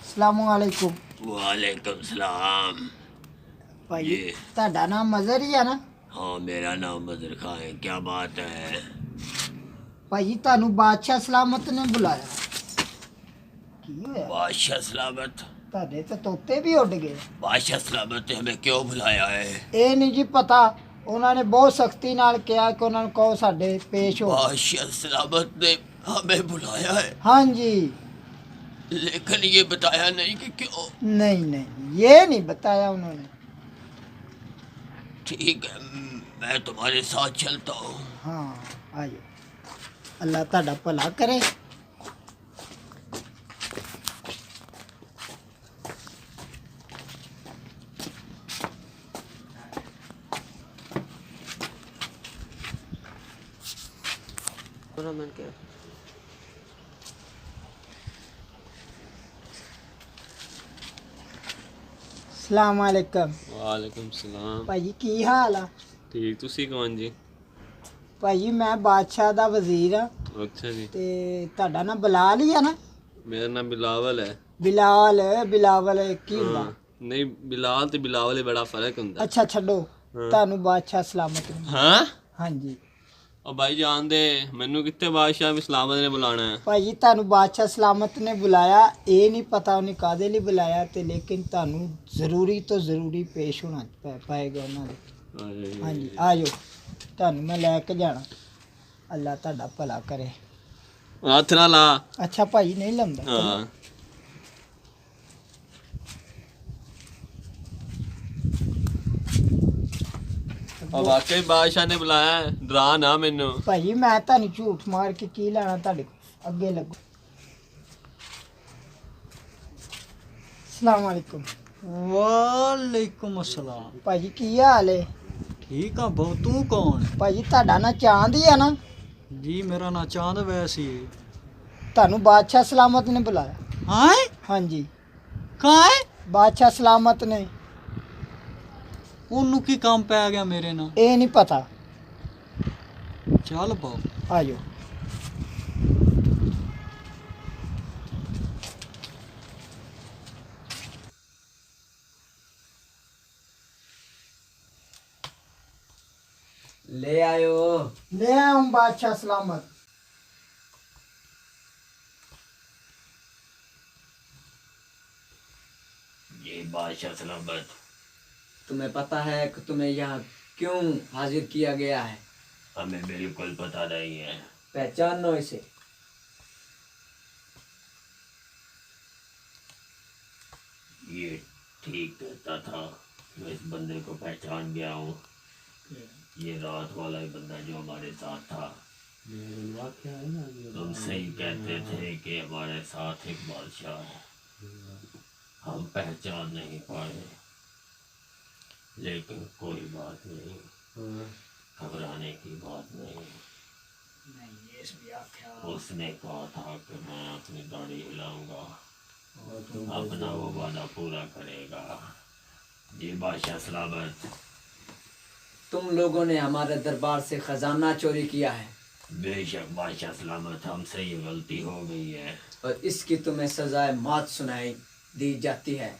السلام علیکم۔ وعلیکم السلام بھائی جی۔ تہاڈا نام مظہر ہی ہے نا؟ ہاں میرا نام مظہر خان ہے، کیا بات ہے؟ بھائی تانوں بادشاہ سلامت نے بلایا، کی ہویا؟ بادشاہ سلامت؟ تہاڈے تے طوطے بھی اڈ گئے۔ بادشاہ سلامت نے ہمیں کیوں بلایا ہے؟ اے نہیں جی پتا، انہوں نے بہت سختی نال کیا کہ انہوں نے کہو ساڈے پیش ہو۔ بادشاہ سلامت نے ہمیں بلایا ہے، ہاں جی، لیکن یہ بتایا نہیں کہ کیوں۔ نہیں نہیں یہ نہیں بتایا انہوں نے۔ ٹھیک ہے، میں تمہارے ساتھ چلتا ہوں۔ ہاں آئیے، اللہ تہاڈا بھلا کرے۔ ਸਲਾਮ ਅਲੈਕਮ ਵਾਲੇਕੁਮ ਸਲਾਮ। ਭਾਜੀ ਕੀ ਹਾਲ ਆ? ਠੀਕ, ਤੁਸੀਂ ਕੌਣ ਜੀ? ਭਾਜੀ ਮੈਂ ਬਾਦਸ਼ਾਹ ਦਾ ਵਜ਼ੀਰ ਆ ਅੱਛਾ ਜੀ, ਤੇ ਤੁਹਾਡਾ ਨਾਂ ਬਲਾਲ ਹੀ ਆ ਨਾ? ਮੇਰਾ ਨਾਮ ਬਿਲਾਵਲ ਹੈ। ਬਿਲਾਵਲ ਕੀ ਹੁੰਦਾ? ਹਾਂ, ਨਹੀਂ ਬਿਲਾਲ ਤੇ ਬਿਲਾਵਲ 'ਚ ਬੜਾ ਫਰਕ ਹੁੰਦਾ। ਅੱਛਾ ਛੱਡੋ, ਤੁਹਾਨੂੰ ਬਾਦਸ਼ਾਹ ਸਲਾਮਤ ਨੇ। ਹਾਂ, ਹਾਂਜੀ ਉਹ ਭਾਈ ਜਾਣਦੇ ਮੈਨੂੰ ਕਿੱਥੇ ਬਾਦਸ਼ਾਹ ਵੀ ਸਲਾਮਤ ਨੇ ਬੁਲਾਣਾ ਹੈ। ਭਾਜੀ ਤੁਹਾਨੂੰ ਬਾਦਸ਼ਾਹ ਸਲਾਮਤ ਨੇ ਬੁਲਾਇਆ, ਇਹ ਨਹੀਂ ਪਤਾ ਉਹਨੇ ਕਾਹਦੇ ਲਈ ਬੁਲਾਇਆ, ਤੇ ਲੇਕਿਨ ਤੁਹਾਨੂੰ ਜ਼ਰੂਰੀ ਤੋਂ ਜ਼ਰੂਰੀ ਪੇਸ਼ ਹੋਣਾ ਪਏਗਾ ਉਹਨਾਂ ਦੇ। ਹਾਂਜੀ ਆ ਜਾਓ, ਤੁਹਾਨੂੰ ਮੈਂ ਲੈ ਕੇ ਜਾਣਾ। ਅੱਲਾ ਤੁਹਾਡਾ ਭਲਾ ਕਰੇ। ਹੱਥ ਨਾ ਲਾ। ਅੱਛਾ ਭਾਜੀ ਨਹੀਂ ਲਾਉਂਦਾ। ਹਾਂ, ਉਹ ਵਾਕਈ ਬਾਦਸ਼ਾਹ ਨੇ ਬੁਲਾਇਆ ਹੈ, ਡਰਾ ਨਾ ਮੈਨੂੰ। ਭਾਜੀ ਮੈਂ ਤੁਹਾਨੂੰ ਝੂਠ ਮਾਰ ਕੇ ਕੀ ਲੈਣਾ ਤੁਹਾਡੇ ਕੋਲ, ਅੱਗੇ ਲੱਗੋ। ਸਲਾਮ ਅਲੈਕੁਮ। ਵਾਲੇਕੁਮ ਅਸਲਾਮ। ਭਾਜੀ ਕੀ ਹਾਲ ਹੈ? ਠੀਕ ਆ ਬਹੁ, ਤੂੰ ਕੌਣ? ਭਾਜੀ ਤੁਹਾਡਾ ਨਾਂ ਚਾਂਦ ਹੀ ਆ ਨਾ? ਜੀ ਮੇਰਾ ਨਾਂ ਚਾਂਦ ਵੈਸੀ। ਤੁਹਾਨੂੰ ਬਾਦਸ਼ਾਹ ਸਲਾਮਤ ਨੇ ਬੁਲਾਇਆ। ਹਾਂ ਹਾਂਜੀ ਕਾਹ ਬਾਦਸ਼ਾਹ ਸਲਾਮਤ ਨੇ। ਉਹਨੂੰ ਕੀ ਕੰਮ ਪੈ ਗਿਆ ਮੇਰੇ ਨਾਲ? ਇਹ ਨਹੀਂ ਪਤਾ। ਚੱਲ ਬਹੁ। ਆ ਜਾਓ। ले आयो। ले आया हूँ बादशाह सलामत। ये बादशाह सलामत। तुम्हें पता है कि तुम्हें यहाँ क्यों हाजिर किया गया है? हमें बिल्कुल पता नहीं है। पहचानो इसे। ये ठीक कहता था, मैं इस बंदे को पहचान गया हूँ। ये रात वाला ही बंदा जो हमारे साथ था। तुम सही कहते थे कि हमारे साथ एक बादशाह है, हम पहचान नहीं पाए, लेकिन कोई बात नहीं, घबराने की बात नहीं। उसने कहा था कि मैं अपनी दाढ़ी हिलाऊंगा, अपना वो वादा पूरा करेगा। जी बादशाह सलामत। तुम लोगों ने हमारे दरबार से खजाना चोरी किया है बेशक बादशाह सलामत, हमसे ये गलती हो गई है। और इसकी तुम्हें सजाए मौत सुनाई दी जाती है।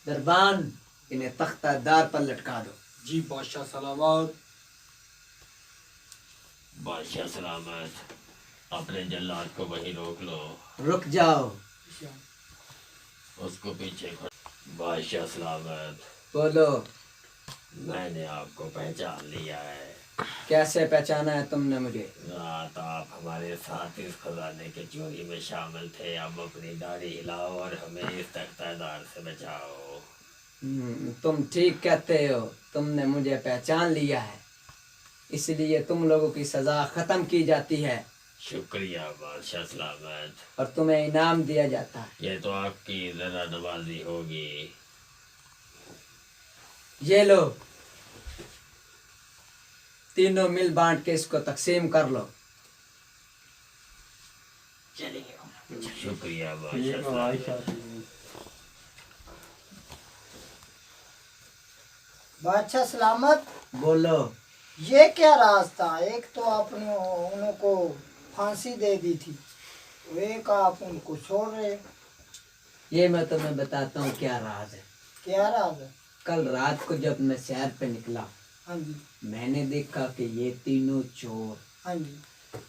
दरबान, इन्हें तख्तादार पर लटका दो। जी बादशाह सलामत। बादशाह सलामत, अपने जल्लाद को वहीं रोक लो, रुक जाओ। उसको पीछे बादशाह सलामत, बोलो, मैंने आपको पहचान लिया है। कैसे पहचाना है तुमने मुझे? रात आप हमारे साथ इस खजाने के चोरी में शामिल थे। अब अपनी दाढ़ी हिलाओ और हमें इस तख्तादार से बचाओ। तुम ठीक कहते हो, तुमने मुझे पहचान लिया है, इसलिए तुम लोगों की सजा खत्म की जाती है शुक्रिया बादशाह सलामत। और तुम्हें इनाम दिया जाता है। ये तो आपकी जरा नवाजी होगी। ये लो, तीनों मिल बांट के इसको तकसीम कर लो। शुक्रिया बादशाह सलामत। बादशाह सलामत, बोलो। ये क्या राज था? एक तो आपने उनको फांसी दे दी थी, एक आप उनको छोड़ रहे। ये मैं तुम्हें बताता हूँ क्या राज है। क्या राज है? कल रात को जब मैं सैर पे निकला, हाँ जी मैंने देखा कि ये तीनों चोर हाँ जी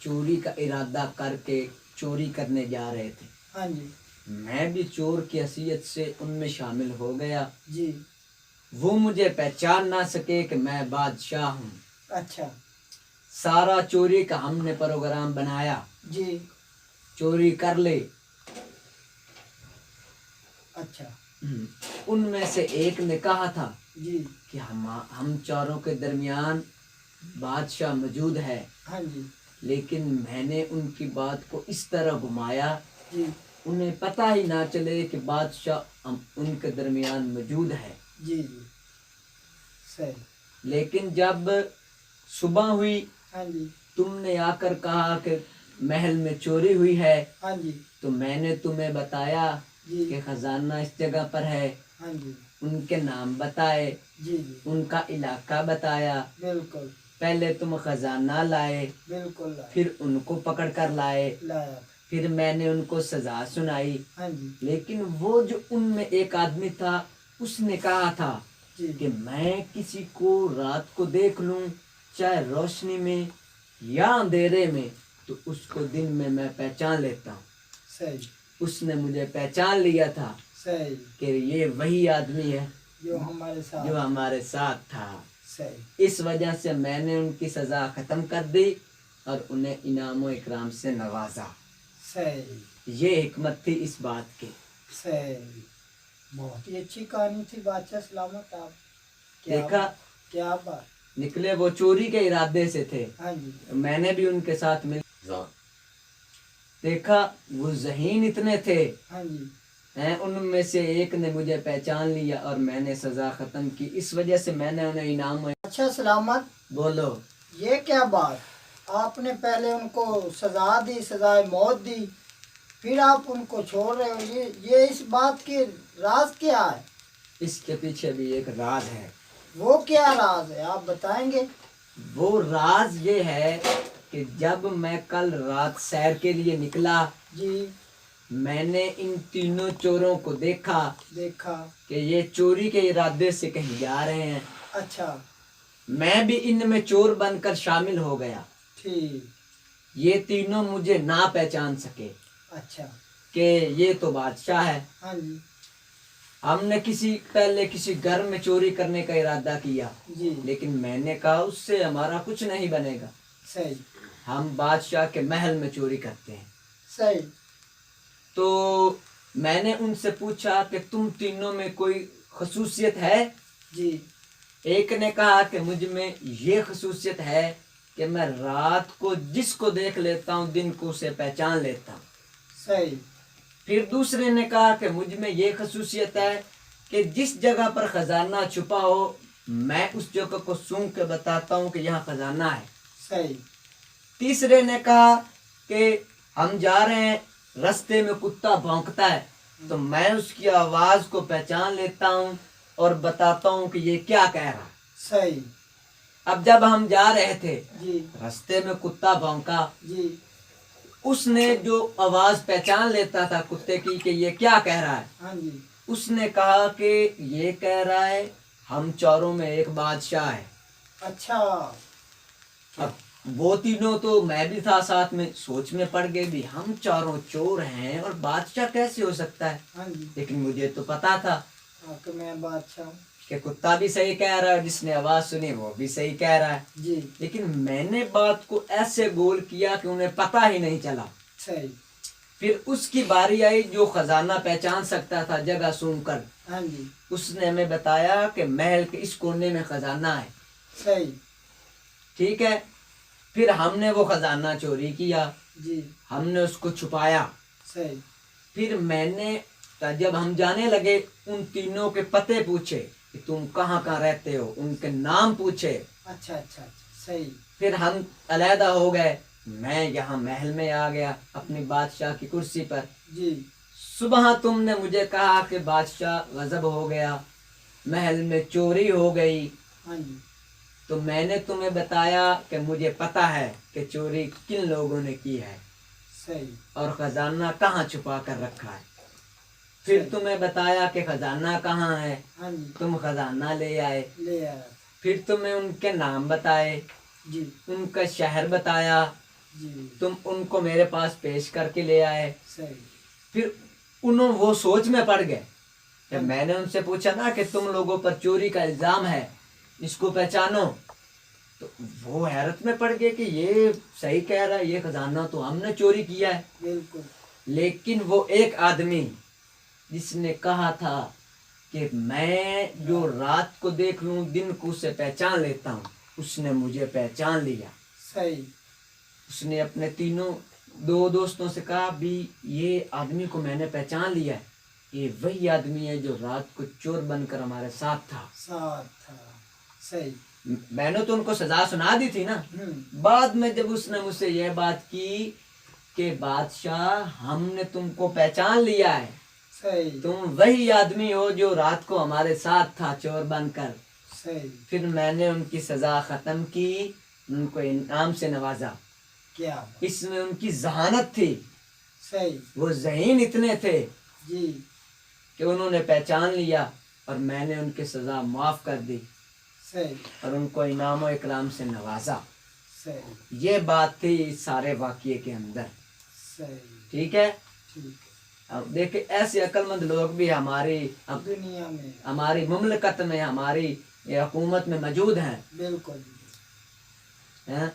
चोरी का इरादा करके चोरी करने जा रहे थे। हाँ जी मैं भी चोर की हैसियत से उनमें शामिल हो गया। जी। वो मुझे पहचान ना सके कि मैं बादशाह हूँ। अच्छा सारा चोरी का हमने प्रोग्राम बनाया, जी। चोरी कर ले। अच्छा उनमें से एक ने कहा था जी कि हम चारों के दरमियान बादशाह मौजूद है, हाँ जी लेकिन मैंने उनकी बात को इस तरह घुमाया जी उन्हें पता ही ना चले कि बादशाह उनके दरमियान मौजूद है। जी जी सही। लेकिन जब सुबह हुई, हाँ जी तुमने आकर कहा कि محل میں چوری ہوئی ہے ہاں جی تو میں نے تمہیں بتایا جی کہ خزانہ اس جگہ پر ہے، ہاں جی ان کے نام بتائے، جی جی ان کا علاقہ بتایا، بالکل پہلے تم خزانہ لائے، بالکل لایا پھر ان کو پکڑ کر لائے، لایا پھر میں نے ان کو سزا سنائی، ہاں جی لیکن وہ جو ان میں ایک آدمی تھا اس نے کہا تھا جی کہ میں کسی کو رات کو دیکھ لوں چاہے روشنی میں یا اندھیرے میں تو اس کو دن میں پہچان لیتا ہوں۔ صحیح اس نے مجھے پہچان لیا تھا صحیح کہ یہ وہی آدمی ہے جو ہمارے ساتھ جو ہمارے ساتھ تھا، صحیح اس وجہ سے میں نے ان کی سزا ختم کر دی اور انہیں انعام و اکرام سے نوازا۔ صحیح یہ حکمت تھی اس بات کی۔ صحیح بہت ہی اچھی کہانی تھی بادشاہ سلامت آپ دیکھا کیا بات نکلے وہ چوری کے ارادے سے تھے، ہاں جی میں نے بھی ان کے ساتھ مل دیکھا وہ ذہین اتنے تھے ہاں جی ہیں، ان میں سے ایک نے مجھے پہچان لیا اور میں نے سزا ختم کی، اس وجہ سے میں نے انہیں انعام اچھا سلامت بولو۔ یہ کیا بات آپ نے پہلے ان کو سزا دی سزائے موت دی پھر آپ ان کو چھوڑ رہے ہو یہ اس بات کی راز کیا ہے اس کے پیچھے بھی ایک راز ہے۔ وہ کیا راز ہے آپ بتائیں گے وہ راز یہ ہے کہ جب میں کل رات سیر کے لیے نکلا جی میں نے ان تینوں چوروں کو دیکھا دیکھا کہ یہ چوری کے ارادے سے کہیں جا رہے ہیں، اچھا میں بھی ان میں چور بن کر شامل ہو گیا، ٹھیک یہ تینوں مجھے نہ پہچان سکے اچھا کہ یہ تو بادشاہ ہے۔ ہاں جی ہم نے پہلے کسی گھر میں چوری کرنے کا ارادہ کیا، جی لیکن میں نے کہا اس سے ہمارا کچھ نہیں بنے گا، صحیح ہم بادشاہ کے محل میں چوری کرتے ہیں۔ صحیح تو میں نے ان سے پوچھا کہ تم تینوں میں کوئی خصوصیت ہے؟ جی ایک نے کہا کہ مجھ میں یہ خصوصیت ہے کہ میں رات کو جس کو دیکھ لیتا ہوں دن کو اسے پہچان لیتا ہوں۔ صحیح پھر دوسرے نے کہا کہ مجھ میں یہ خصوصیت ہے کہ جس جگہ پر خزانہ چھپا ہو میں اس جگہ کو سونگھ کے بتاتا ہوں کہ یہاں خزانہ ہے۔ صحیح تیسرے نے کہا کہ ہم جا رہے ہیں رستے میں کتا بھونکتا ہے تو میں اس کی آواز کو پہچان لیتا ہوں اور بتاتا ہوں کہ یہ کیا کہہ رہا ہے۔ صحیح اب جب ہم جا رہے تھے جی رستے میں کتا بھونکا، جی اس نے جو آواز پہچان لیتا تھا کتے کی کہ یہ کیا کہہ رہا ہے، ہاں جی اس نے کہا کہ یہ کہہ رہا ہے ہم چوروں میں ایک بادشاہ ہے۔ اچھا اب وہ تینوں تو میں بھی تھا ساتھ میں سوچ میں پڑ گئے بھی ہم چاروں چور ہیں اور بادشاہ کیسے ہو سکتا ہے، ہاں جی لیکن مجھے تو پتا تھا کہ میں بادشاہ ہوں کہ کتا بھی صحیح کہہ رہا ہے، جس نے آواز سنی وہ بھی صحیح کہہ رہا ہے، جی لیکن میں نے بات کو ایسے گول کیا کہ انہیں پتہ ہی نہیں چلا۔ صحیح پھر اس کی باری آئی جو خزانہ پہچان سکتا تھا جگہ سونگ کر، ہاں جی اس نے ہمیں بتایا کہ محل کے اس کونے میں خزانہ ہے۔ صحیح ٹھیک ہے، پھر ہم نے وہ خزانہ چوری کیا، جی ہم نے اس کو چھپایا، صحیح پھر میں نے جب ہم جانے لگے ان تینوں کے پتے پوچھے کہ تم کہاں کہاں رہتے ہو، ان کے نام پوچھے، اچھا اچھا اچھا صحیح پھر ہم علیحدہ ہو گئے، میں یہاں محل میں آ گیا اپنی بادشاہ کی کرسی پر۔ جی صبح تم نے مجھے کہا کہ بادشاہ غضب ہو گیا، محل میں چوری ہو گئی، ہاں جی تو میں نے تمہیں بتایا کہ مجھے پتہ ہے کہ چوری کن لوگوں نے کی ہے صحیح اور خزانہ کہاں چھپا کر رکھا ہے۔ پھر تمہیں بتایا کہ خزانہ کہاں ہے، ہاں جی تم خزانہ لے آئے، لے آیا پھر تمہیں ان کے نام بتائے، جی ان کا شہر بتایا، جی تم ان کو میرے پاس پیش کر کے لے آئے۔ صحیح پھر وہ سوچ میں پڑ گئے کہ میں نے ان سے پوچھا نا کہ تم لوگوں پر چوری کا الزام ہے، اس کو پہچانو، تو وہ حیرت میں پڑ گئے کہ یہ صحیح کہہ رہا ہے، یہ خزانہ تو ہم نے چوری کیا ہے۔ بالکل لیکن وہ ایک آدمی جس نے کہا تھا کہ میں جو رات کو دیکھ لوں دن کو اسے پہچان لیتا ہوں، اس نے مجھے پہچان لیا۔ صحیح اس نے اپنے تینوں دو دوستوں سے کہا بھی یہ آدمی کو میں نے پہچان لیا ہے، یہ وہی آدمی ہے جو رات کو چور بن کر ہمارے ساتھ تھا۔ ساتھ تھا صحیح میں نے تو ان کو سزا سنا دی تھی نا۔ بعد میں جب اس نے مجھ سے یہ بات کی کہ بادشاہ ہم نے تم کو پہچان لیا ہے، صحیح تم وہی آدمی ہو جو رات کو ہمارے ساتھ تھا چور بن کر۔ صحیح پھر میں نے ان کی سزا ختم کی، ان کو انعام سے نوازا۔ کیا بات، اس میں ان کی ذہانت تھی، صحیح وہ ذہین اتنے تھے جی کہ انہوں نے پہچان لیا اور میں نے ان کی سزا معاف کر دی صحیح اور ان کو انعام و اکرام سے نوازا۔ صحیح یہ بات تھی اس سارے واقعے کے اندر، صحیح ٹھیک ہے۔ ٹھیک ہے، اب دیکھیں ایسے عقل مند لوگ بھی دنیا میں ہماری مملکت میں، ہماری یہ حکومت میں موجود ہیں، بالکل ہیں؟